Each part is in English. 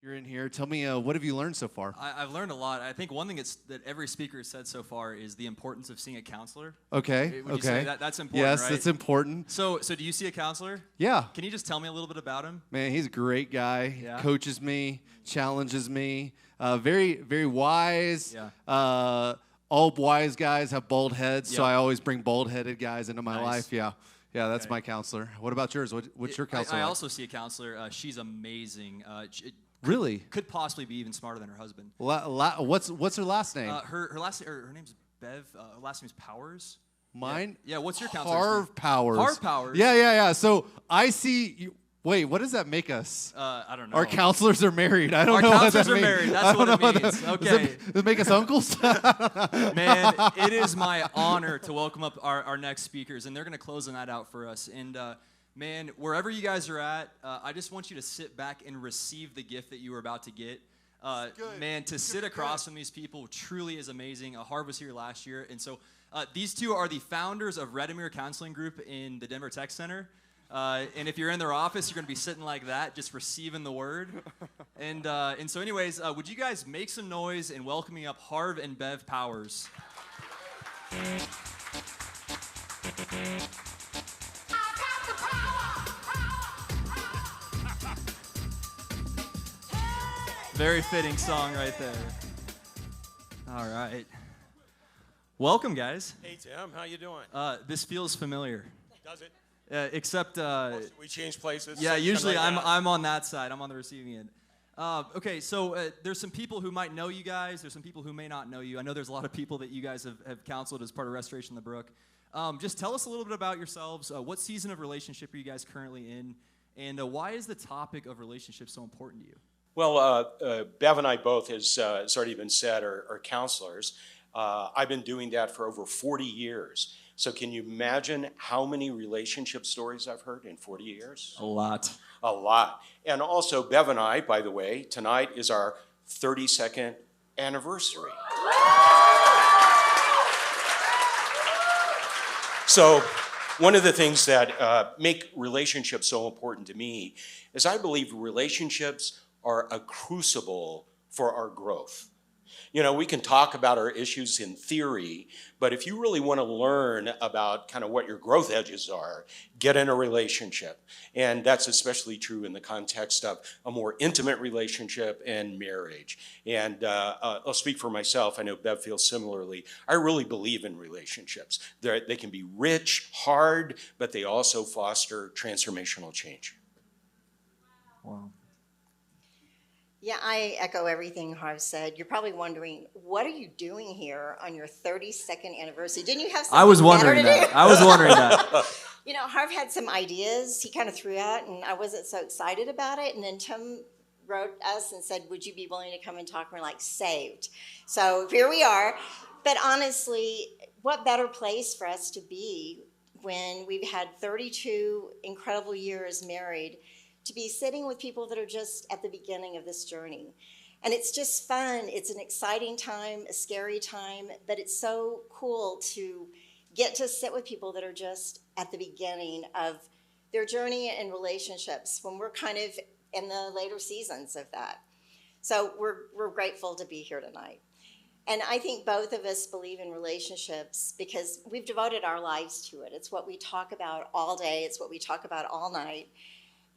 You're in here. Tell me, what have you learned so far? I've learned a lot. I think one thing that every speaker has said so far is the importance of seeing a counselor. Okay. Would you say that's important, yes, right? it's important. So do you see a counselor? Yeah. Can you just tell me a little bit about him? Man, he's a great guy. Yeah. Coaches me, challenges me. Very, very wise. Yeah. All wise guys have bald heads, so Yep. I always bring bald-headed guys into my Nice. life. Yeah. Yeah, that's Okay. my counselor. What about yours? What's your counselor? I like? also see a counselor. She's amazing. Really? Could possibly be even smarter than her husband. What's her last name? Her name's Bev. Her last name's Powers. Mine? Yeah. What's your counselor's Harv name? Powers. Harv Powers. Yeah. So I see you. Wait, what does that make us? I don't know. Our counselors are married. I don't Our know what counselors that are means. married. That's I don't what it know means. Does it make us uncles? Man, it is my honor to welcome up our next speakers, and they're going to close the night out for us. And man, wherever you guys are at, I just want you to sit back and receive the gift that you are about to get. Man, to sit across from these people truly is amazing. Harv was here last year, and so these two are the founders of Redemere Counseling Group in the Denver Tech Center. And if you're in their office, you're going to be sitting like that, just receiving the word. And so anyways, would you guys make some noise in welcoming up Harv and Bev Powers? Very fitting song right there. All right. Welcome, guys. Hey, Tim. How you doing? This feels familiar. Does it? Except We change places. yeah, usually Something like that. I'm on that side. I'm on the receiving end. Okay, so there's some people who might know you guys. There's some people who may not know you. I know there's a lot of people that you guys have counseled as part of Restoration of the Brook. Just tell us a little bit about yourselves. What season of relationship are you guys currently in? And why is the topic of relationships so important to you? Well, Bev and I both, as it's already been said, are counselors. I've been doing that for over 40 years. So can you imagine how many relationship stories I've heard in 40 years? A lot. A lot. And also, Bev and I, by the way, tonight is our 32nd anniversary. So one of the things that make relationships so important to me is I believe relationships are a crucible for our growth. You know, we can talk about our issues in theory, but if you really want to learn about kind of what your growth edges are, get in a relationship. And that's especially true in the context of a more intimate relationship and marriage. And I'll speak for myself. I know Bev feels similarly. I really believe in relationships. They can be rich, hard, but they also foster transformational change. Wow. Yeah, I echo everything Harv said. You're probably wondering, what are you doing here on your 32nd anniversary? Didn't you have something I was better wondering to that. do? I was wondering that. You know, Harv had some ideas he kind of threw out, and I wasn't so excited about it. And then Tim wrote us and said, would you be willing to come and talk? And we're like, saved. So here we are. But honestly, what better place for us to be when we've had 32 incredible years married, to be sitting with people that are just at the beginning of this journey. And it's just fun. It's an exciting time, a scary time, but it's so cool to get to sit with people that are just at the beginning of their journey in relationships when we're kind of in the later seasons of that. So we're grateful to be here tonight. And I think both of us believe in relationships because we've devoted our lives to it. It's what we talk about all day. It's what we talk about all night.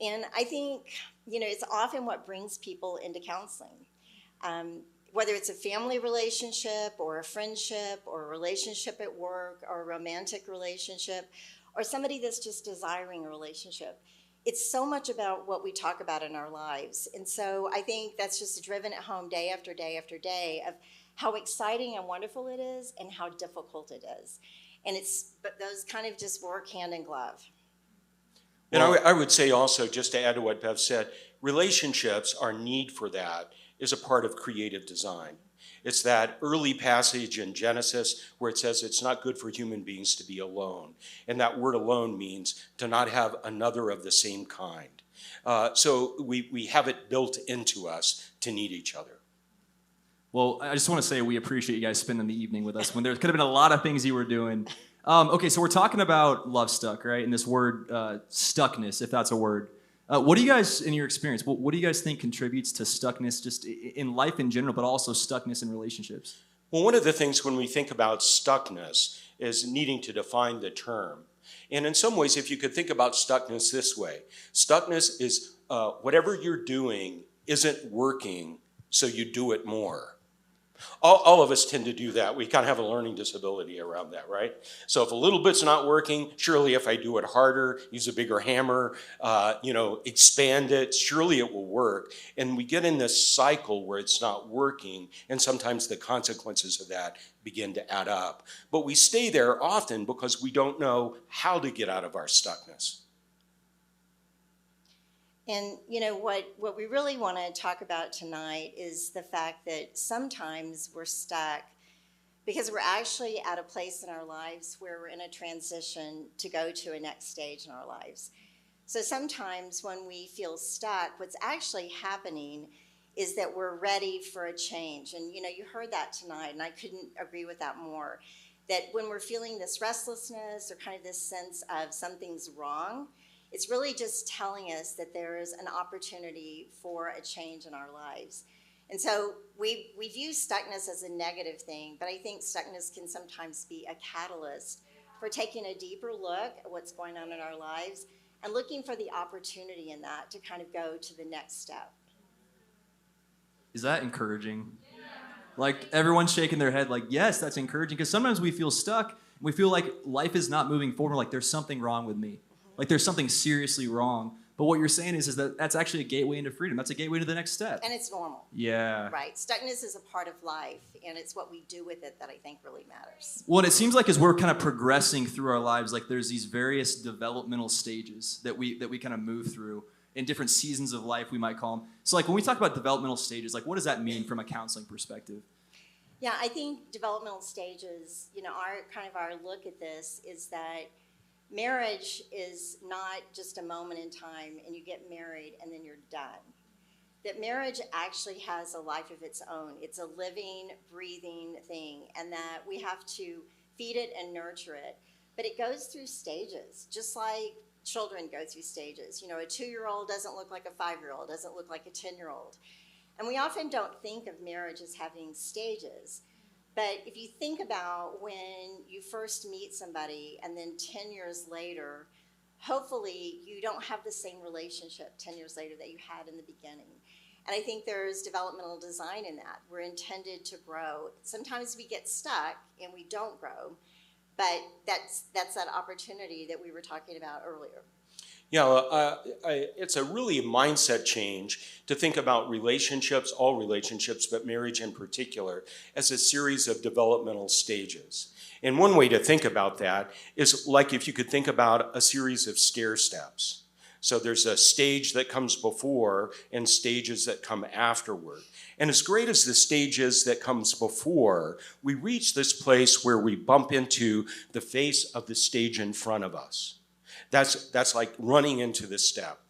And I think, you know, it's often what brings people into counseling. Whether it's a family relationship or a friendship or a relationship at work or a romantic relationship or somebody that's just desiring a relationship. It's so much about what we talk about in our lives. And so I think that's just driven at home day after day after day of how exciting and wonderful it is and how difficult it is. And but those kind of just work hand in glove. And I would say also, just to add to what Bev said, relationships, our need for that is a part of creative design. It's that early passage in Genesis where it says it's not good for human beings to be alone. And that word alone means to not have another of the same kind. So we have it built into us to need each other. Well, I just want to say we appreciate you guys spending the evening with us when there could have been a lot of things you were doing. Okay, so we're talking about love stuck, right? And this word stuckness, if that's a word. What do you guys, in your experience, what do you guys think contributes to stuckness just in life in general, but also stuckness in relationships? Well, one of the things when we think about stuckness is needing to define the term. And in some ways, if you could think about stuckness this way, stuckness is whatever you're doing isn't working, so you do it more. All of us tend to do that. We kind of have a learning disability around that, right? So if a little bit's not working, surely if I do it harder, use a bigger hammer, expand it, surely it will work. And we get in this cycle where it's not working, and sometimes the consequences of that begin to add up. But we stay there often because we don't know how to get out of our stuckness. And what we really want to talk about tonight is the fact that sometimes we're stuck because we're actually at a place in our lives where we're in a transition to go to a next stage in our lives. So sometimes when we feel stuck, what's actually happening is that we're ready for a change. And you heard that tonight, and I couldn't agree with that more. That when we're feeling this restlessness or kind of this sense of something's wrong, it's really just telling us that there is an opportunity for a change in our lives. And so we view stuckness as a negative thing, but I think stuckness can sometimes be a catalyst for taking a deeper look at what's going on in our lives and looking for the opportunity in that to kind of go to the next step. Is that encouraging? Like everyone's shaking their head like, yes, that's encouraging, because sometimes we feel stuck. We feel like life is not moving forward, like there's something wrong with me. Like there's something seriously wrong. But what you're saying is that that's actually a gateway into freedom. That's a gateway to the next step. And it's normal. Yeah. Right. Stuckness is a part of life, and it's what we do with it that I think really matters. Well, and it seems like as we're kind of progressing through our lives, like there's these various developmental stages that we kind of move through in different seasons of life, we might call them. So like when we talk about developmental stages, like what does that mean from a counseling perspective? Yeah, I think developmental stages, our look at this is that marriage is not just a moment in time and you get married and then you're done. That marriage actually has a life of its own. It's a living, breathing thing, and that we have to feed it and nurture it. But it goes through stages, just like children go through stages. A 2-year-old doesn't look like a 5-year-old, doesn't look like a 10-year-old. And we often don't think of marriage as having stages. But if you think about when you first meet somebody and then 10 years later, hopefully you don't have the same relationship 10 years later that you had in the beginning. And I think there's developmental design in that. We're intended to grow. Sometimes we get stuck and we don't grow, but that's that opportunity that we were talking about earlier. Yeah, it's a really mindset change to think about relationships, all relationships, but marriage in particular, as a series of developmental stages. And one way to think about that is like if you could think about a series of stair steps. So there's a stage that comes before and stages that come afterward. And as great as the stage is that comes before, we reach this place where we bump into the face of the stage in front of us. That's like running into the step.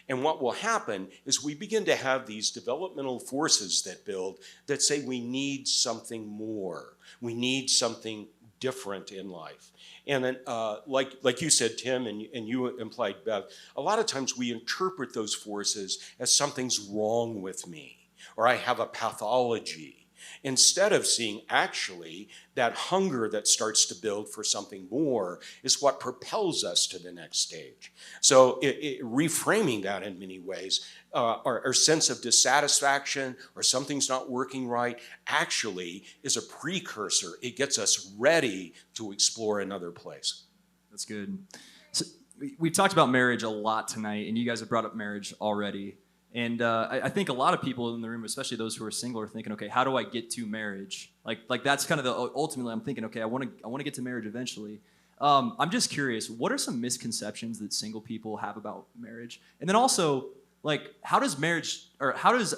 And what will happen is we begin to have these developmental forces that build that say we need something more. We need something different in life. And then, like you said, Tim, and you implied, Bev, a lot of times we interpret those forces as something's wrong with me, or I have a pathology, instead of seeing actually that hunger that starts to build for something more is what propels us to the next stage. So reframing that in many ways, our sense of dissatisfaction or something's not working right actually is a precursor. It gets us ready to explore another place. That's good. So we've talked about marriage a lot tonight, and you guys have brought up marriage already. And I think a lot of people in the room, especially those who are single, are thinking, okay, how do I get to marriage? Like that's kind of ultimately I'm thinking, okay, I want to get to marriage eventually. I'm just curious, what are some misconceptions that single people have about marriage? And then also, like, how does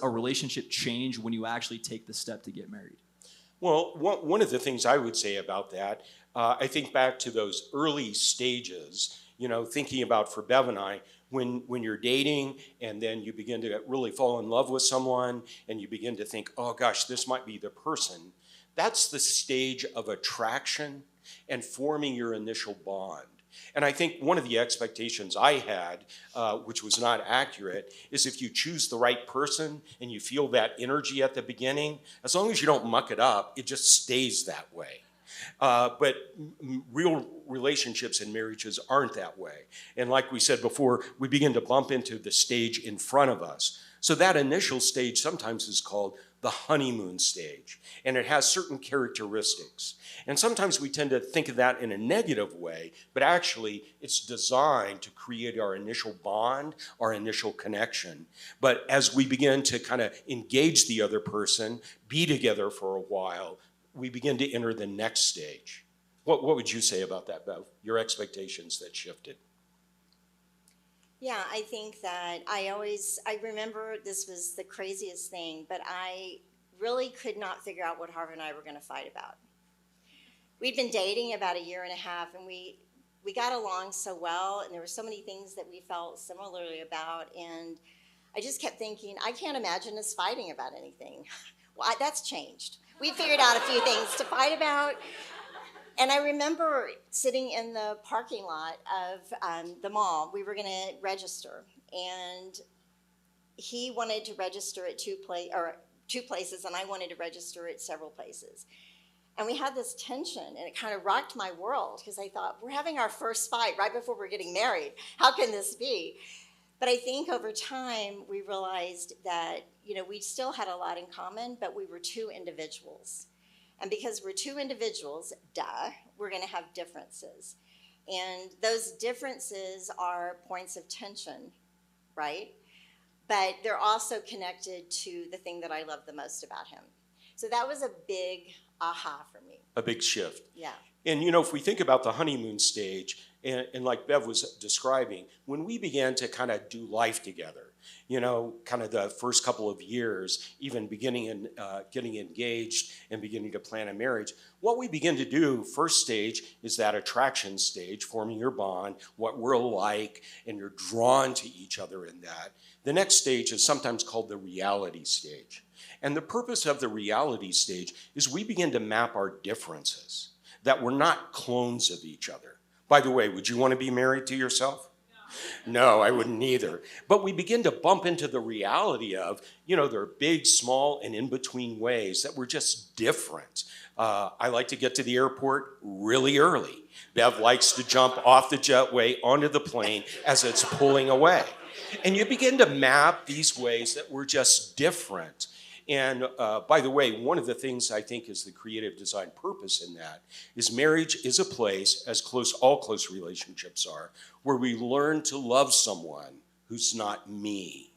a relationship change when you actually take the step to get married? Well, one of the things I would say about that, I think back to those early stages, thinking about for Bev and I, when you're dating and then you begin to really fall in love with someone and you begin to think, oh gosh, this might be the person. That's the stage of attraction and forming your initial bond. And I think one of the expectations I had, which was not accurate, is if you choose the right person and you feel that energy at the beginning, as long as you don't muck it up, it just stays that way. But real relationships and marriages aren't that way. And like we said before, we begin to bump into the stage in front of us. So that initial stage sometimes is called the honeymoon stage, and it has certain characteristics. And sometimes we tend to think of that in a negative way, but actually it's designed to create our initial bond, our initial connection. But as we begin to kind of engage the other person, be together for a while, we begin to enter the next stage. What would you say about that, Bev? Your expectations that shifted? Yeah, I think that I remember this was the craziest thing, but I really could not figure out what Harv and I were going to fight about. We'd been dating about a year and a half, and we got along so well, and there were so many things that we felt similarly about, and I just kept thinking, I can't imagine us fighting about anything. Well, that's changed. We figured out a few things to fight about. And I remember sitting in the parking lot of the mall. We were going to register, and he wanted to register at two places, and I wanted to register at several places. And we had this tension, and it kind of rocked my world because I thought, we're having our first fight right before we're getting married. How can this be? But I think over time we realized that, we still had a lot in common, but we were two individuals. And because we're two individuals, we're going to have differences. And those differences are points of tension, right? But they're also connected to the thing that I love the most about him. So that was a big aha for me. A big shift. Yeah. And if we think about the honeymoon stage, and like Bev was describing, when we began to kind of do life together, kind of the first couple of years, even beginning and getting engaged and beginning to plan a marriage, what we begin to do, first stage, is that attraction stage, forming your bond, what we're like, and you're drawn to each other in that. The next stage is sometimes called the reality stage. And the purpose of the reality stage is we begin to map our differences, that we're not clones of each other. By the way, would you want to be married to yourself? No, I wouldn't either. But we begin to bump into the reality of, there are big, small, and in-between ways that we're just different. I like to get to the airport really early. Bev likes to jump off the jetway onto the plane as it's pulling away. And you begin to map these ways that we're just different. And by the way, one of the things I think is the creative design purpose in that is marriage is a place, as all close relationships are, where we learn to love someone who's not me.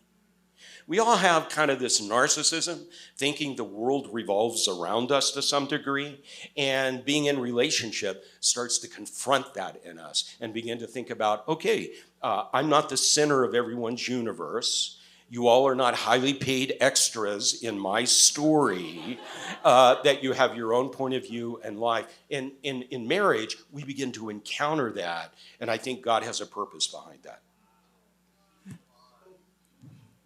We all have kind of this narcissism, thinking the world revolves around us to some degree, and being in relationship starts to confront that in us and begin to think about, okay, I'm not the center of everyone's universe. You all are not highly paid extras in my story, that you have your own point of view and life. In marriage, we begin to encounter that, and I think God has a purpose behind that.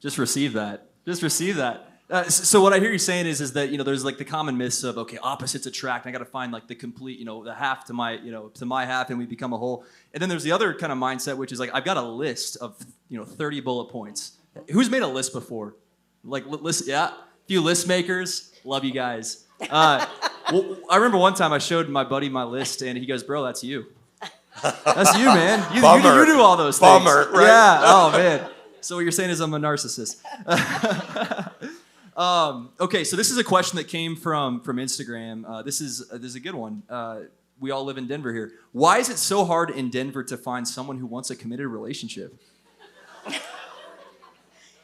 Just receive that. Just receive that. So what I hear you saying is that there's like the common myths of, okay, opposites attract. And I got to find like the complete the half to my to my half, and we become a whole. And then there's the other kind of mindset, which is like I've got a list of 30 bullet points. Who's made a list before? Like list, yeah, a few list makers. Love you guys. Well, I remember one time I showed my buddy my list, and he goes, "Bro, that's you. That's you, man. You do all those things." Bummer, right? Yeah. Oh man. So what you're saying is I'm a narcissist. Okay, so this is a question that came from Instagram. This is a good one. We all live in Denver here. Why is it so hard in Denver to find someone who wants a committed relationship?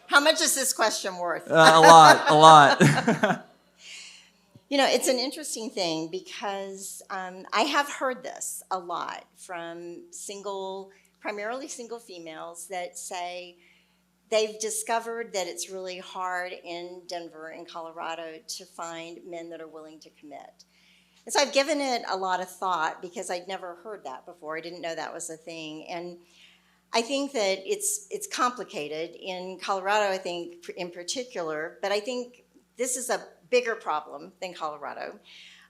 How much is this question worth? A lot. It's an interesting thing because I have heard this a lot from primarily single females that say they've discovered that it's really hard in Denver and Colorado to find men that are willing to commit. And so I've given it a lot of thought because I'd never heard that before. I didn't know that was a thing. And I think that it's complicated in Colorado, I think, in particular, but I think this is a bigger problem than Colorado,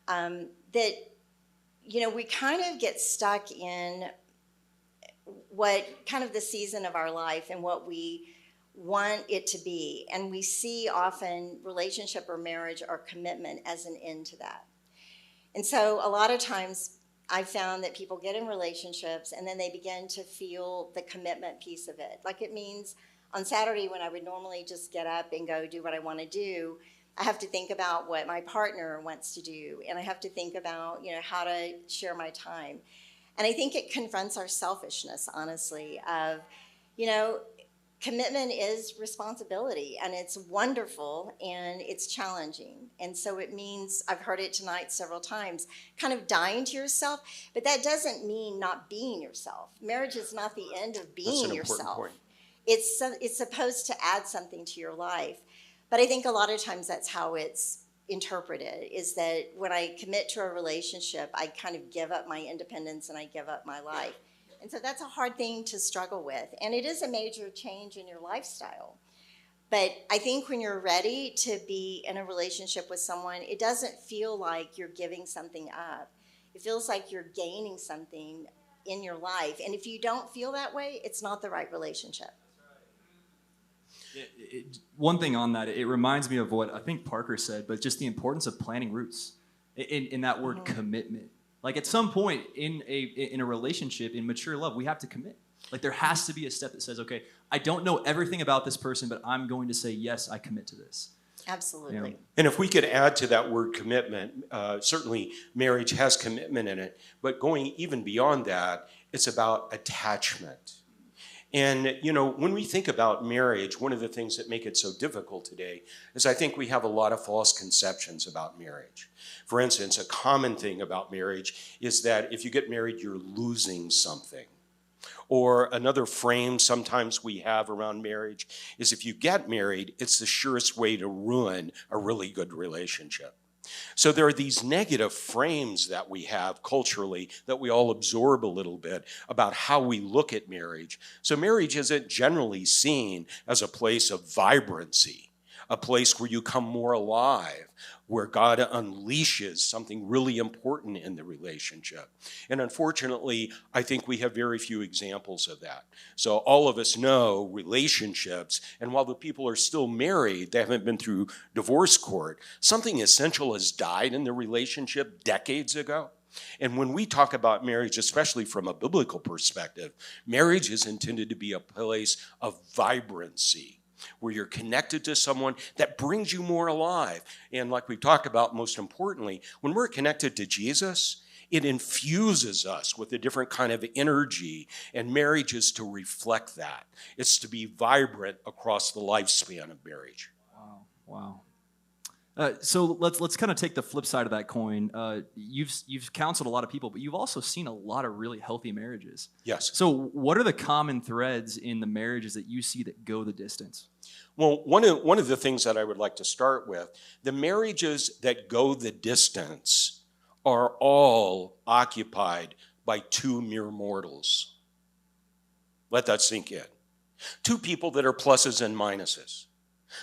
that, we kind of get stuck in what kind of the season of our life and what we want it to be. And we see often relationship or marriage or commitment as an end to that. And so a lot of times I found that people get in relationships and then they begin to feel the commitment piece of it. Like it means on Saturday when I would normally just get up and go do what I want to do, I have to think about what my partner wants to do. And I have to think about, how to share my time. And I think it confronts our selfishness, honestly, of, commitment is responsibility, and it's wonderful, and it's challenging. And so it means, I've heard it tonight several times, kind of dying to yourself, but that doesn't mean not being yourself. Marriage is not the end of being yourself. Point. It's supposed to add something to your life. But I think a lot of times that's how it's interpreted, is that when I commit to a relationship, I kind of give up my independence and I give up my life. And so that's a hard thing to struggle with. And it is a major change in your lifestyle. But I think when you're ready to be in a relationship with someone, it doesn't feel like you're giving something up. It feels like you're gaining something in your life. And if you don't feel that way, it's not the right relationship. One thing on that, it reminds me of what I think Parker said, but just the importance of planting roots in that word commitment. Like at some point in a relationship, in mature love, we have to commit. Like there has to be a step that says, okay, I don't know everything about this person, but I'm going to say, yes, I commit to this. Absolutely. And if we could add to that word commitment, certainly marriage has commitment in it, but going even beyond that, it's about attachment. And, when we think about marriage, one of the things that make it so difficult today is I think we have a lot of false conceptions about marriage. For instance, a common thing about marriage is that if you get married, you're losing something. Or another frame sometimes we have around marriage is if you get married, it's the surest way to ruin a really good relationship. So there are these negative frames that we have culturally that we all absorb a little bit about how we look at marriage. So marriage isn't generally seen as a place of vibrancy, a place where you come more alive, where God unleashes something really important in the relationship. And unfortunately, I think we have very few examples of that. So all of us know relationships, and while the people are still married, they haven't been through divorce court, something essential has died in the relationship decades ago. And when we talk about marriage, especially from a biblical perspective, marriage is intended to be a place of vibrancy, where you're connected to someone that brings you more alive. And like we've talked about, most importantly, when we're connected to Jesus, it infuses us with a different kind of energy, and marriage is to reflect that. It's to be vibrant across the lifespan of marriage. Wow. So let's kind of take the flip side of that coin. You've counseled a lot of people, but you've also seen a lot of really healthy marriages. Yes. So what are the common threads in the marriages that you see that go the distance? Well, one of the things that I would like to start with, the marriages that go the distance are all occupied by two mere mortals. Let that sink in. Two people that are pluses and minuses.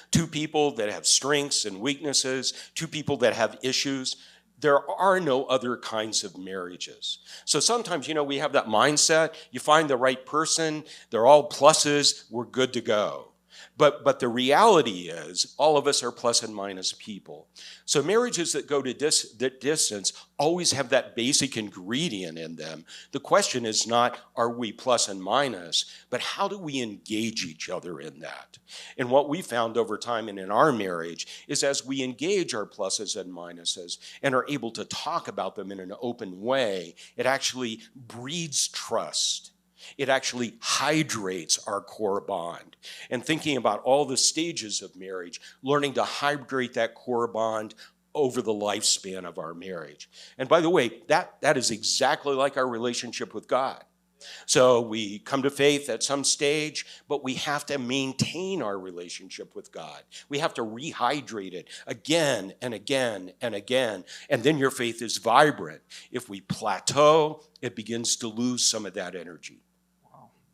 Two people that have strengths and weaknesses, two people that have issues. There are no other kinds of marriages. So sometimes, we have that mindset. You find the right person, they're all pluses, we're good to go. But the reality is, all of us are plus and minus people. So marriages that go to that distance always have that basic ingredient in them. The question is not, are we plus and minus, but how do we engage each other in that? And what we found over time and in our marriage is as we engage our pluses and minuses and are able to talk about them in an open way, it actually breeds trust. It actually hydrates our core bond. And thinking about all the stages of marriage, learning to hydrate that core bond over the lifespan of our marriage. And by the way, that is exactly like our relationship with God. So we come to faith at some stage, but we have to maintain our relationship with God. We have to rehydrate it again and again and again, and then your faith is vibrant. If we plateau, it begins to lose some of that energy.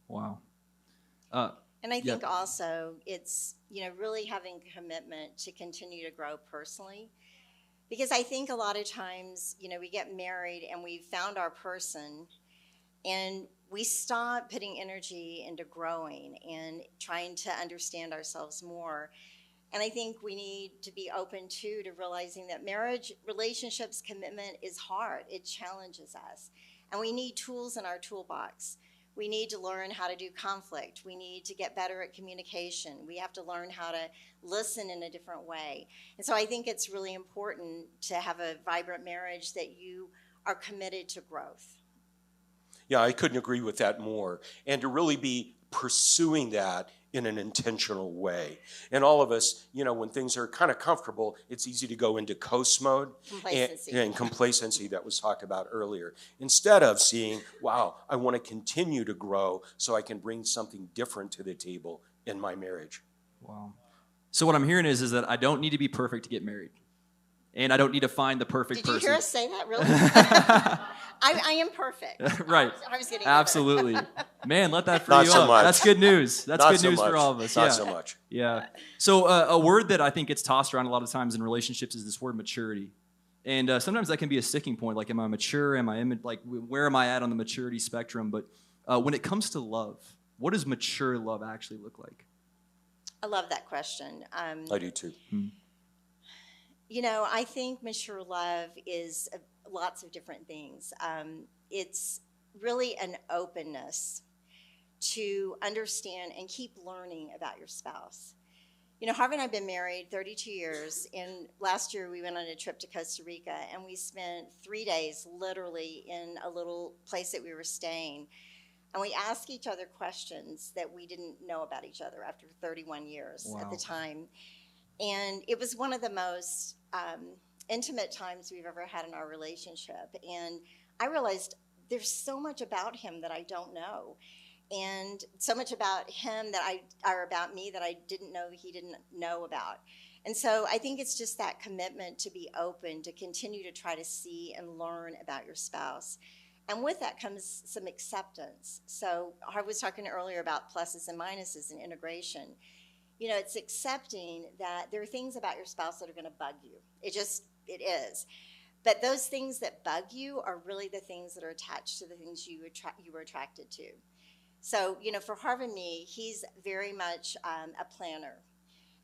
Wow. And I think also it's, really having commitment to continue to grow personally. Because I think a lot of times, we get married and we've found our person and we stop putting energy into growing and trying to understand ourselves more. And I think we need to be open too to realizing that marriage, relationships, commitment is hard. It challenges us. And we need tools in our toolbox. We need to learn how to do conflict. We need to get better at communication. We have to learn how to listen in a different way. And so I think it's really important to have a vibrant marriage that you are committed to growth. Yeah, I couldn't agree with that more. And to really be pursuing that in an intentional way. And all of us, when things are kind of comfortable, it's easy to go into coast mode. Complacency. And complacency that was talked about earlier. Instead of seeing, wow, I want to continue to grow so I can bring something different to the table in my marriage. Wow. So what I'm hearing is that I don't need to be perfect to get married. And I don't need to find the perfect person. Did you hear us say that, really? I am perfect. Right. I was getting Absolutely. Man, let that free Not you so up. much. That's good news. That's Not good so news much. for all of us. Not Yeah. so much. Yeah. So a word that I think gets tossed around a lot of times in relationships is this word maturity. And sometimes that can be a sticking point. Like, am I mature? Where am I at on the maturity spectrum? But when it comes to love, what does mature love actually look like? I love that question. I do too. I think mature love is lots of different things. It's really an openness to understand and keep learning about your spouse. Harv and I have been married 32 years, and last year we went on a trip to Costa Rica, and we spent 3 days literally in a little place that we were staying. And we asked each other questions that we didn't know about each other after 31 years at the time. And it was one of the most intimate times we've ever had in our relationship. And I realized there's so much about him that I don't know. And so much about him or about me that I didn't know he didn't know about. And so I think it's just that commitment to be open, to continue to try to see and learn about your spouse. And with that comes some acceptance. So I was talking earlier about pluses and minuses and integration. It's accepting that there are things about your spouse that are going to bug you. It is. But those things that bug you are really the things that are attached to the things you were attracted to. So, for Harv and me, he's very much a planner.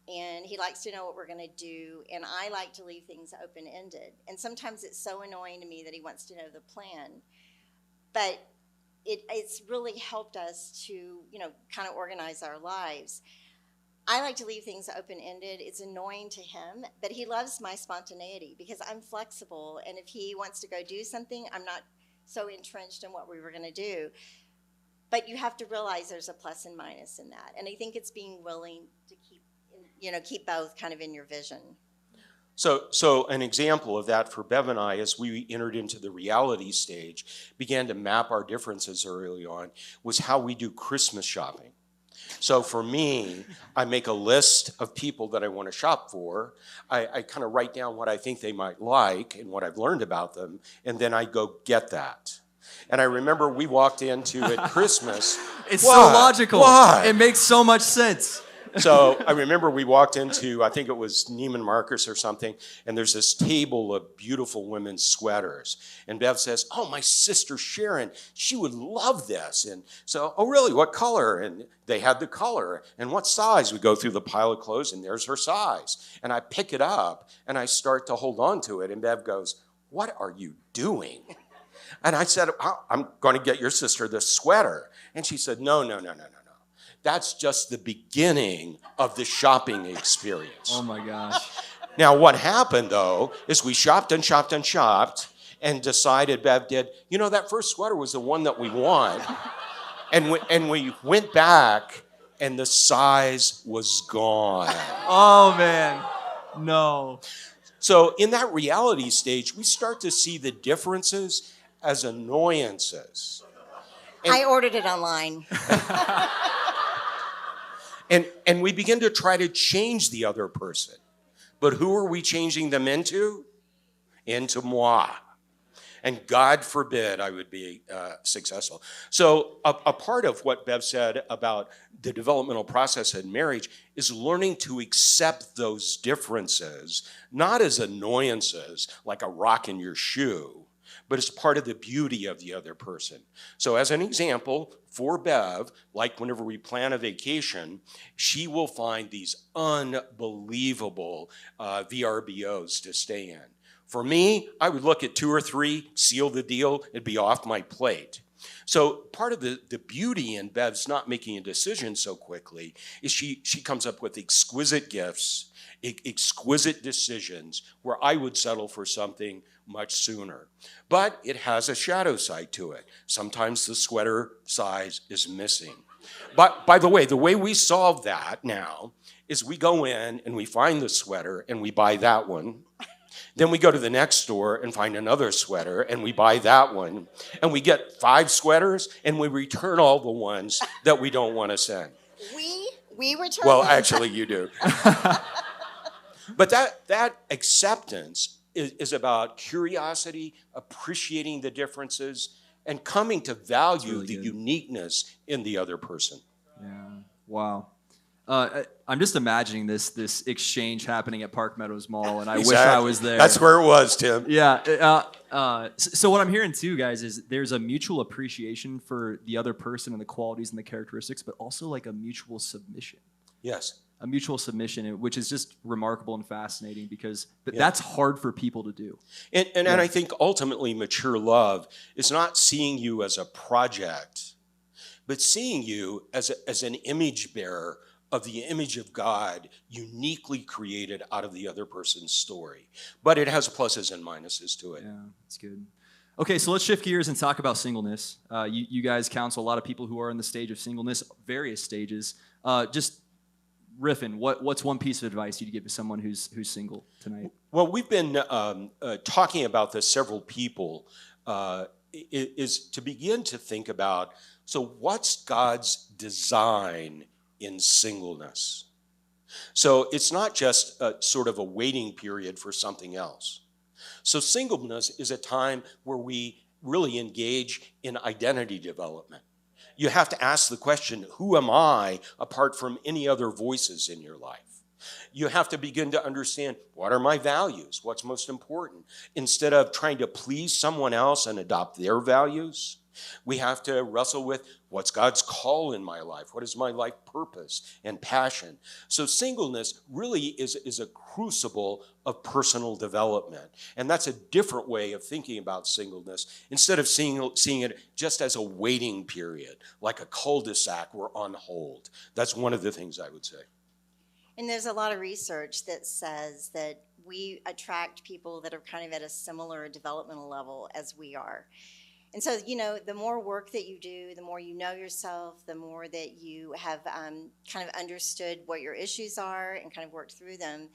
And he likes to know what we're going to do. And I like to leave things open-ended. And sometimes it's so annoying to me that he wants to know the plan. But it's really helped us to, kind of organize our lives. I like to leave things open-ended. It's annoying to him, but he loves my spontaneity because I'm flexible. And if he wants to go do something, I'm not so entrenched in what we were going to do. But you have to realize there's a plus and minus in that. And I think it's being willing to keep both kind of in your vision. So an example of that for Bev and I, as we entered into the reality stage, began to map our differences early on, was how we do Christmas shopping. So for me, I make a list of people that I want to shop for. I kind of write down what I think they might like and what I've learned about them, and then I go get that. And I remember we walked into at Christmas. It's so logical. Why? It makes so much sense. So I remember we walked into, I think it was Neiman Marcus or something, and there's this table of beautiful women's sweaters. And Bev says, oh, my sister Sharon, she would love this. And so, oh, really, what color? And they had the color. And what size? We go through the pile of clothes, and there's her size. And I pick it up, and I start to hold on to it. And Bev goes, what are you doing? And I said, I'm going to get your sister this sweater. And she said, no. That's just the beginning of the shopping experience. Oh, my gosh. Now, what happened, though, is we shopped and decided, Bev did, that first sweater was the one that we want. And we went back, and the size was gone. Oh, man. No. So in that reality stage, we start to see the differences as annoyances. I ordered it online. And we begin to try to change the other person. But who are we changing them into? Into moi. And God forbid I would be successful. So a part of what Bev said about the developmental process in marriage is learning to accept those differences, not as annoyances like a rock in your shoe, but it's part of the beauty of the other person. So as an example, for Bev, like whenever we plan a vacation, she will find these unbelievable VRBOs to stay in. For me, I would look at 2 or 3, seal the deal, it'd be off my plate. So part of the beauty in Bev's not making a decision so quickly is she comes up with exquisite gifts, exquisite decisions where I would settle for something much sooner. But it has a shadow side to it. Sometimes the sweater size is missing. But by the way we solve that now is we go in and we find the sweater and we buy that one. Then we go to the next store and find another sweater and we buy that one. And we get 5 sweaters and we return all the ones that we don't want to send. We return Well, them. actually you do. But that acceptance is about curiosity, appreciating the differences, and coming to value really the good. uniqueness in the other person. Yeah. Wow. I'm just imagining this exchange happening at Park Meadows Mall, and I wish I was there. That's where it was, Tim. Yeah. So what I'm hearing too, guys, is there's a mutual appreciation for the other person and the qualities and the characteristics, but also like a mutual submission. Yes. A mutual submission, which is just remarkable and fascinating because that's hard for people to do. And I think ultimately mature love is not seeing you as a project, but seeing you as an image bearer of the image of God uniquely created out of the other person's story. But it has pluses and minuses to it. Yeah, that's good. Okay, so let's shift gears and talk about singleness. You guys counsel a lot of people who are in the stage of singleness, various stages. Just riffing, what's one piece of advice you'd give to someone who's single tonight? Well, we've been talking about this, several people, is to begin to think about, so what's God's design in singleness? So it's not just a sort of a waiting period for something else. So singleness is a time where we really engage in identity development. You have to ask the question, who am I apart from any other voices in your life? You have to begin to understand, what are my values? What's most important? Instead of trying to please someone else and adopt their values, we have to wrestle with, what's God's call in my life? What is my life purpose and passion? So singleness really is a crucible of personal development. And that's a different way of thinking about singleness, instead of seeing it just as a waiting period, like a cul-de-sac we're on hold. That's one of the things I would say. And there's a lot of research that says that we attract people that are kind of at a similar developmental level as we are. And so, the more work that you do, the more you know yourself, the more that you have kind of understood what your issues are and kind of worked through them,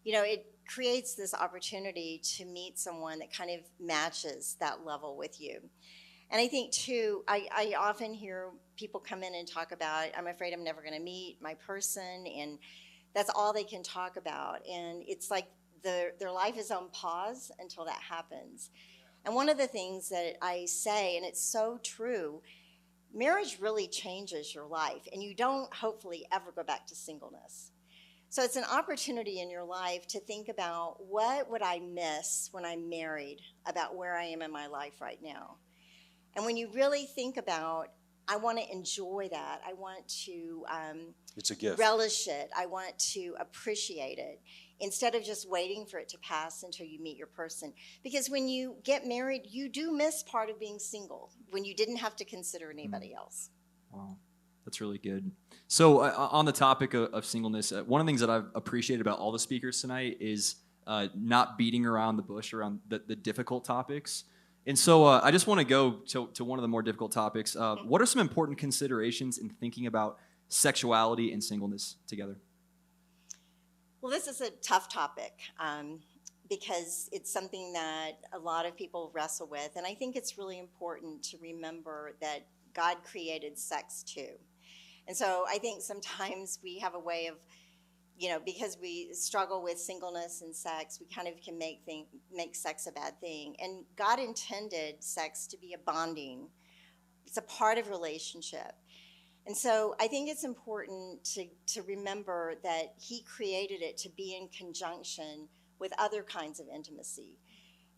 it creates this opportunity to meet someone that kind of matches that level with you. And I think, too, I often hear people come in and talk about, I'm afraid I'm never going to meet my person, and that's all they can talk about. And it's like their life is on pause until that happens. And one of the things that I say, and it's so true, marriage really changes your life, and you don't hopefully ever go back to singleness. So it's an opportunity in your life to think about, what would I miss when I'm married about where I am in my life right now? And when you really think about, I want to enjoy that, I want to It's a gift. relish it, I want to appreciate it, instead of just waiting for it to pass until you meet your person. Because when you get married, you do miss part of being single, when you didn't have to consider anybody else. Wow, that's really good. So on the topic of singleness, one of the things that I've appreciated about all the speakers tonight is not beating around the bush around the difficult topics. And so I just want to go to one of the more difficult topics. What are some important considerations in thinking about sexuality and singleness together? Well, this is a tough topic because it's something that a lot of people wrestle with. And I think it's really important to remember that God created sex too. And so I think sometimes we have a way of, because we struggle with singleness and sex, we kind of can make sex a bad thing. And God intended sex to be a bonding. It's a part of relationship. And so I think it's important to remember that he created it to be in conjunction with other kinds of intimacy.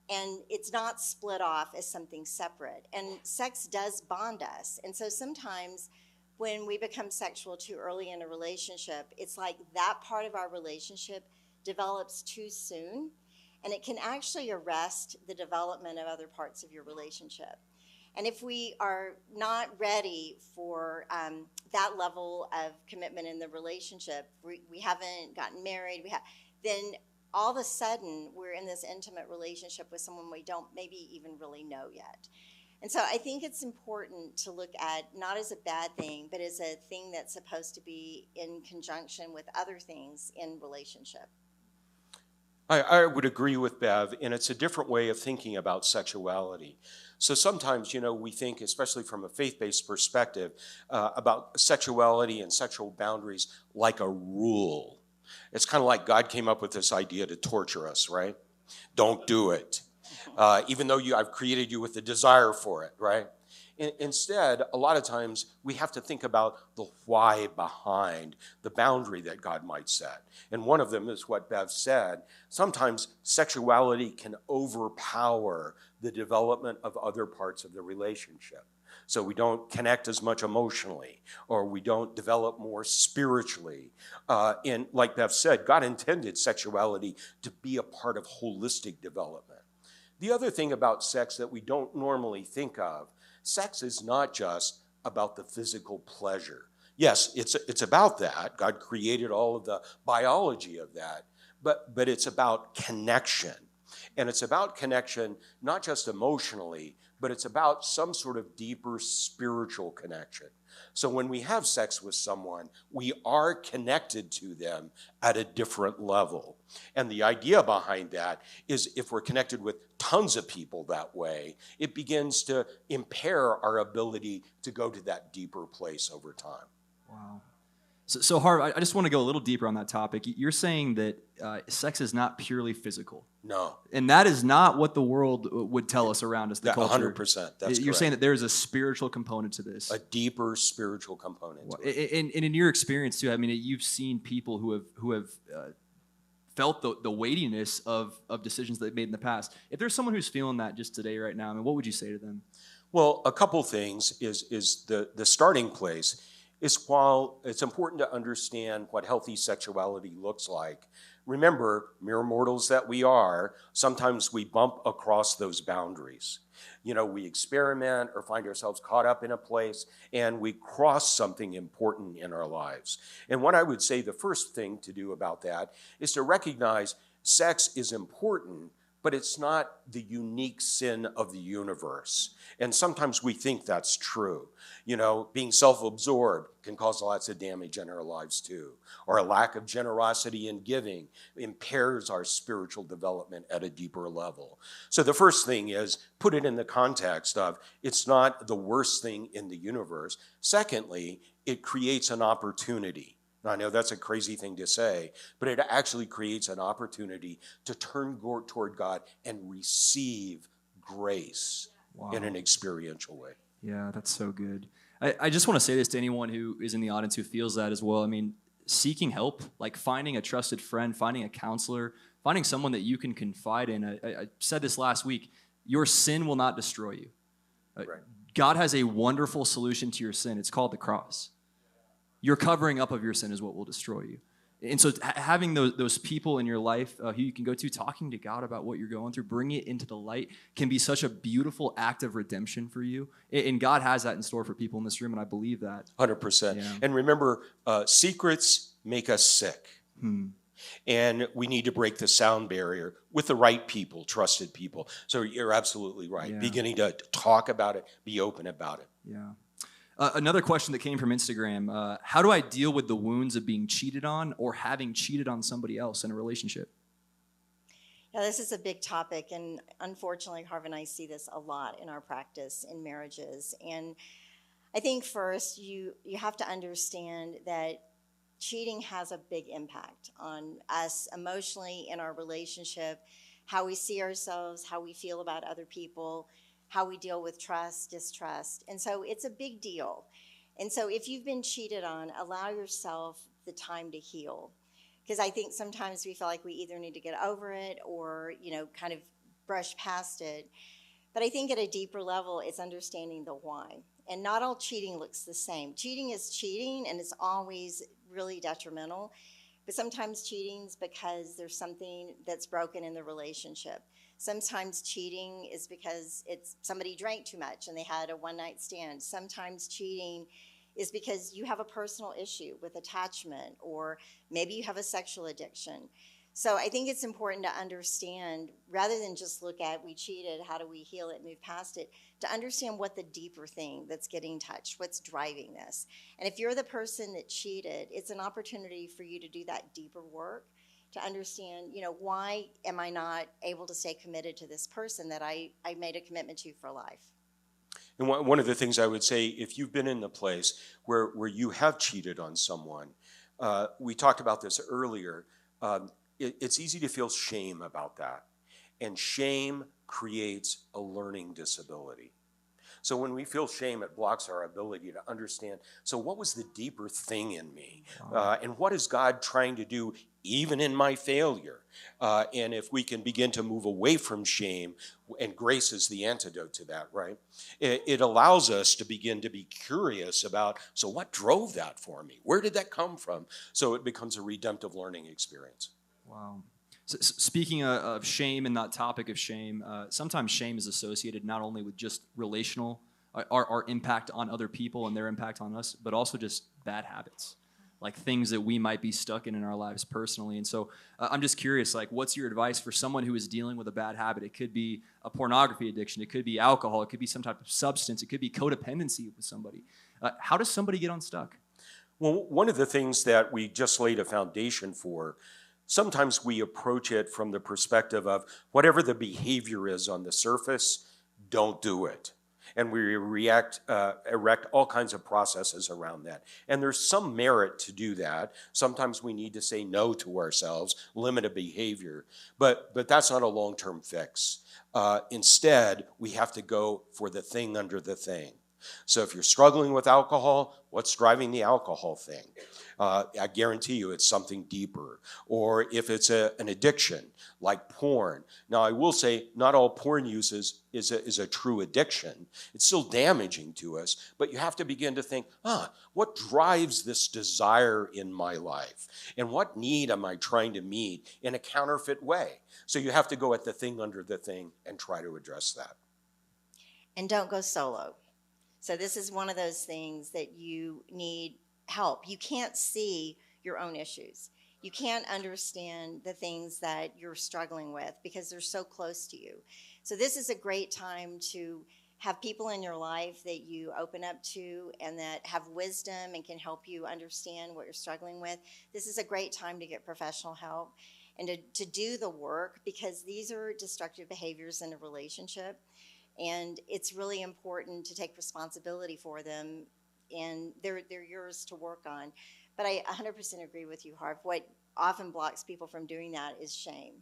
and it's not split off as something separate. And sex does bond us. And so sometimes when we become sexual too early in a relationship, it's like that part of our relationship develops too soon, and it can actually arrest the development of other parts of your relationship. And if we are not ready for that level of commitment in the relationship, we haven't gotten married, then all of a sudden we're in this intimate relationship with someone we don't maybe even really know yet. And so I think it's important to look at not as a bad thing, but as a thing that's supposed to be in conjunction with other things in relationship. I would agree with Bev, and it's a different way of thinking about sexuality. So sometimes, we think, especially from a faith-based perspective, about sexuality and sexual boundaries like a rule. It's kind of like God came up with this idea to torture us, right? Don't do it. Even though I've created you with the desire for it, right? Instead, a lot of times we have to think about the why behind the boundary that God might set. And one of them is what Bev said. Sometimes sexuality can overpower the development of other parts of the relationship. So we don't connect as much emotionally, or we don't develop more spiritually. And like Bev said, God intended sexuality to be a part of holistic development. The other thing about sex that we don't normally think of, sex is not just about the physical pleasure. Yes, it's about that. God created all of the biology of that, but it's about connection. And it's about connection not just emotionally, but it's about some sort of deeper spiritual connection. So when we have sex with someone, we are connected to them at a different level. And the idea behind that is if we're connected with tons of people that way, it begins to impair our ability to go to that deeper place over time. Wow. So Harv, I just want to go a little deeper on that topic. You're saying that sex is not purely physical. No. And that is not what the world would tell us around us, the culture. 100%. That's You're correct. saying that there is a spiritual component to this. A deeper spiritual component to it. And in your experience too, I mean, you've seen people who have felt the weightiness of decisions they've made in the past. If there's someone who's feeling that just today, right now, I mean, what would you say to them? Well, a couple things is the starting place is while it's important to understand what healthy sexuality looks like, remember, mere mortals that we are, sometimes we bump across those boundaries. We experiment or find ourselves caught up in a place and we cross something important in our lives. And what I would say the first thing to do about that is to recognize sex is important, but it's not the unique sin of the universe. And sometimes we think that's true. Being self-absorbed can cause lots of damage in our lives too. Or a lack of generosity in giving impairs our spiritual development at a deeper level. So the first thing is put it in the context of it's not the worst thing in the universe. Secondly, it creates an opportunity. I know that's a crazy thing to say, but it actually creates an opportunity to turn toward God and receive grace in an experiential way. Yeah, that's so good. I just want to say this to anyone who is in the audience who feels that as well. I mean, seeking help, like finding a trusted friend, finding a counselor, finding someone that you can confide in. I said this last week, your sin will not destroy you. Right. God has a wonderful solution to your sin. It's called the cross. Your covering up of your sin is what will destroy you. And so having those people in your life who you can go to, talking to God about what you're going through, bringing it into the light can be such a beautiful act of redemption for you. And God has that in store for people in this room, and I believe that. 100%. Yeah. And remember, secrets make us sick. And we need to break the sound barrier with the right people, trusted people. So you're absolutely right. Yeah. Beginning to talk about it, be open about it. Yeah. Another question that came from Instagram, how do I deal with the wounds of being cheated on or having cheated on somebody else in a relationship? Yeah, this is a big topic, and unfortunately, Harv and I see this a lot in our practice in marriages. And I think first, you have to understand that cheating has a big impact on us emotionally in our relationship, how we see ourselves, how we feel about other people, how we deal with trust, distrust. And so it's a big deal. And so if you've been cheated on, allow yourself the time to heal. Because I think sometimes we feel like we either need to get over it or, kind of brush past it. But I think at a deeper level, it's understanding the why. And not all cheating looks the same. Cheating is cheating, and it's always really detrimental. But sometimes cheating's because there's something that's broken in the relationship. Sometimes cheating is because it's somebody drank too much and they had a one-night stand. Sometimes cheating is because you have a personal issue with attachment, or maybe you have a sexual addiction. So I think it's important to understand, rather than just look at we cheated, how do we heal it, move past it, to understand what the deeper thing that's getting touched, what's driving this. And if you're the person that cheated, it's an opportunity for you to do that deeper work, to understand, why am I not able to stay committed to this person that I made a commitment to for life? And one of the things I would say, if you've been in the place where you have cheated on someone, we talked about this earlier, it's easy to feel shame about that. And shame creates a learning disability. So when we feel shame, it blocks our ability to understand, so what was the deeper thing in me? And what is God trying to do even in my failure? And if we can begin to move away from shame, and grace is the antidote to that, right? It allows us to begin to be curious about, so what drove that for me? Where did that come from? So it becomes a redemptive learning experience. Wow. So, speaking of shame and that topic of shame, sometimes shame is associated not only with just relational, our impact on other people and their impact on us, but also just bad habits, like things that we might be stuck in our lives personally. And so I'm just curious, like, what's your advice for someone who is dealing with a bad habit? It could be a pornography addiction. It could be alcohol. It could be some type of substance. It could be codependency with somebody. How does somebody get unstuck? Well, one of the things that we just laid a foundation for, sometimes we approach it from the perspective of whatever the behavior is on the surface, don't do it. And we erect all kinds of processes around that. And there's some merit to do that. Sometimes we need to say no to ourselves, limit a behavior. But that's not a long-term fix. Instead, we have to go for the thing under the thing. So if you're struggling with alcohol, what's driving the alcohol thing? I guarantee you it's something deeper. Or if it's an addiction, like porn. Now, I will say not all porn use is a true addiction. It's still damaging to us, but you have to begin to think, what drives this desire in my life? And what need am I trying to meet in a counterfeit way? So you have to go at the thing under the thing and try to address that. And don't go solo. So this is one of those things that you need help. You can't see your own issues. You can't understand the things that you're struggling with because they're so close to you. So this is a great time to have people in your life that you open up to and that have wisdom and can help you understand what you're struggling with. This is a great time to get professional help and to do the work, because these are destructive behaviors in a relationship. And it's really important to take responsibility for them, and they're yours to work on. But I 100% agree with you, Harv. What often blocks people from doing that is shame.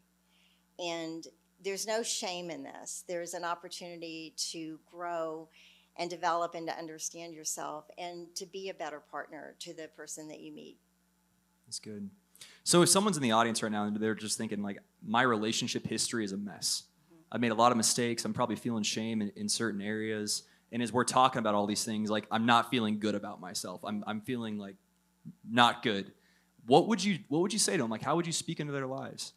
And there's no shame in this. There's an opportunity to grow and develop and to understand yourself and to be a better partner to the person that you meet. That's good. So if someone's in the audience right now and they're just thinking, like, my relationship history is a mess. I've made a lot of mistakes. I'm probably feeling shame in certain areas. And as we're talking about all these things, like, I'm not feeling good about myself. I'm feeling like not good. What would you say to them? Like, how would you speak into their lives?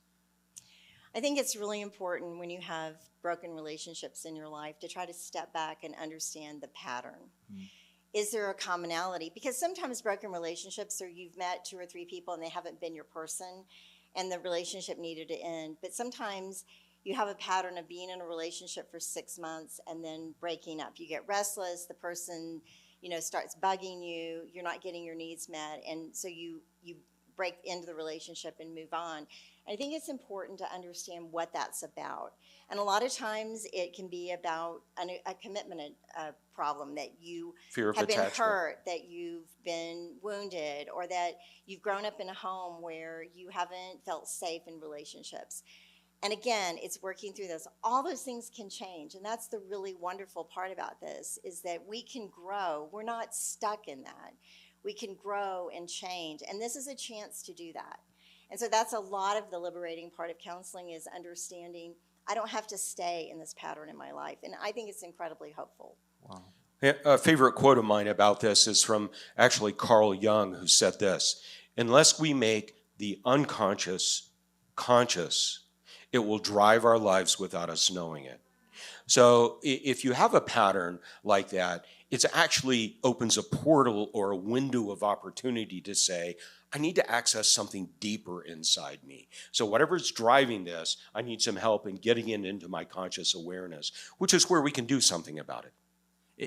I think it's really important when you have broken relationships in your life to try to step back and understand the pattern. Is there a commonality? Because sometimes broken relationships are you've met 2 or 3 people and they haven't been your person and the relationship needed to end. But sometimes you have a pattern of being in a relationship for 6 months and then breaking up. You get restless, the person, starts bugging you, you're not getting your needs met, and so you break into the relationship and move on. And I think it's important to understand what that's about. And a lot of times it can be about a commitment problem, that you have been hurt, that you've been wounded, or that you've grown up in a home where you haven't felt safe in relationships. And again, it's working through those. All those things can change. And that's the really wonderful part about this, is that we can grow. We're not stuck in that. We can grow and change. And this is a chance to do that. And so that's a lot of the liberating part of counseling, is understanding I don't have to stay in this pattern in my life. And I think it's incredibly hopeful. Wow. A favorite quote of mine about this is from actually Carl Jung, who said this: unless we make the unconscious conscious, it will drive our lives without us knowing it. So if you have a pattern like that, it actually opens a portal or a window of opportunity to say, I need to access something deeper inside me. So whatever's driving this, I need some help in getting it into my conscious awareness, which is where we can do something about it.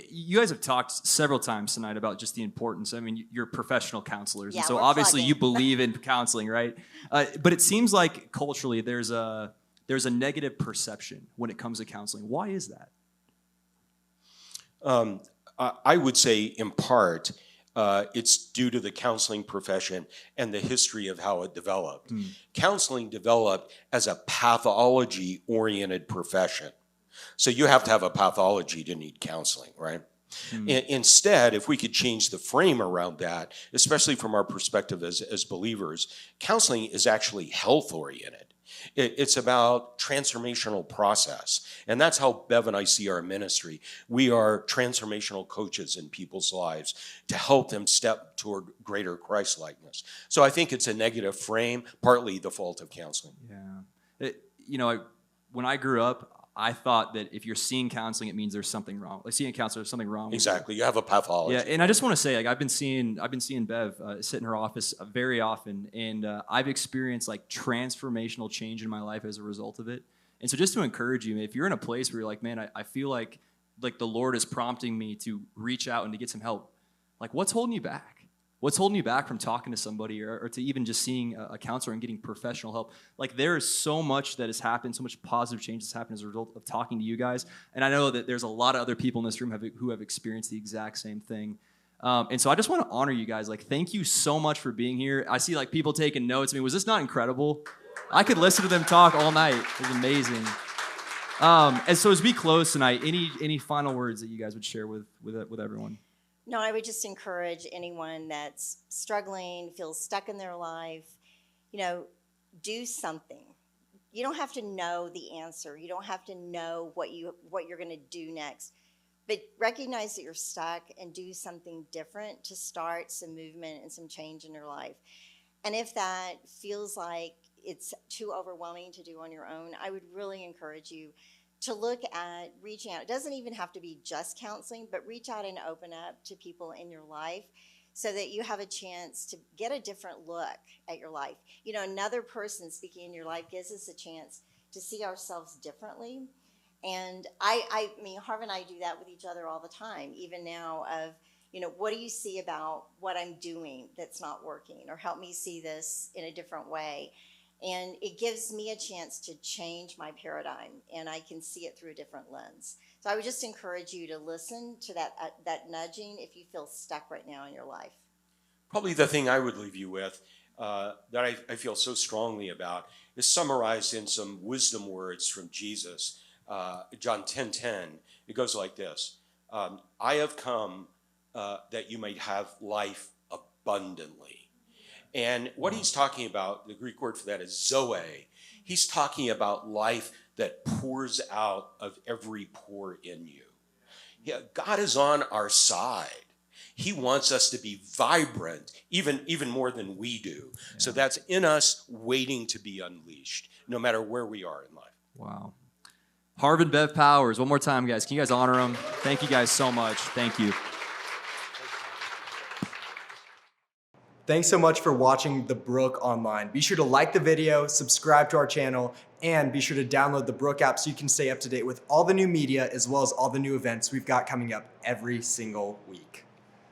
You guys have talked several times tonight about just the importance. I mean, you're professional counselors, Yeah, and so we're obviously plugging. you believe in counseling, right? But it seems like culturally there's a negative perception when it comes to counseling. Why is that? I would say, in part, it's due to the counseling profession and the history of how it developed. Counseling developed as a pathology-oriented profession. So you have to have a pathology to need counseling, right? Instead, if we could change the frame around that, especially from our perspective as believers, counseling is actually health-oriented. It's about transformational process. And that's how Bev and I see our ministry. We are transformational coaches in people's lives to help them step toward greater Christ-likeness. So I think it's a negative frame, partly the fault of counseling. Yeah. When I grew up, I thought that if you're seeing counseling, it means there's something wrong. Like seeing a counselor, there's something wrong. Exactly. You have a pathology. Yeah, and I just want to say, like, I've been seeing Bev sit in her office very often, and I've experienced like transformational change in my life as a result of it. And so, just to encourage you, if you're in a place where you're like, man, I feel like the Lord is prompting me to reach out and to get some help, like, what's holding you back? What's holding you back from talking to somebody or to even just seeing a counselor and getting professional help? Like, there is so much that has happened, so much positive change has happened as a result of talking to you guys. And I know that there's a lot of other people in this room who have experienced the exact same thing. And so I just want to honor you guys. Like, thank you so much for being here. I see like people taking notes. I mean, was this not incredible? I could listen to them talk all night. It was amazing. And so as we close tonight, any final words that you guys would share with everyone? No, I would just encourage anyone that's struggling, feels stuck in their life, do something. You don't have to know the answer. You don't have to know what you're going to do next. But recognize that you're stuck and do something different to start some movement and some change in your life. And if that feels like it's too overwhelming to do on your own, I would really encourage you to look at reaching out. It doesn't even have to be just counseling, but reach out and open up to people in your life so that you have a chance to get a different look at your life. Another person speaking in your life gives us a chance to see ourselves differently. And I mean, Harv and I do that with each other all the time, even now of, what do you see about what I'm doing that's not working? Or help me see this in a different way. And it gives me a chance to change my paradigm, and I can see it through a different lens. So I would just encourage you to listen to that nudging if you feel stuck right now in your life. Probably the thing I would leave you with that I feel so strongly about is summarized in some wisdom words from Jesus. John 10:10. It goes like this: I have come that you might have life abundantly. And what he's talking about, the Greek word for that is zoe. He's talking about life that pours out of every pore in you. Yeah, God is on our side. He wants us to be vibrant, even more than we do. Yeah. So that's in us waiting to be unleashed, no matter where we are in life. Wow. Harv and Bev Powers, one more time, guys. Can you guys honor them? Thank you guys so much. Thank you. Thanks so much for watching The Brook Online. Be sure to like the video, subscribe to our channel, and be sure to download the Brook app so you can stay up to date with all the new media as well as all the new events we've got coming up every single week.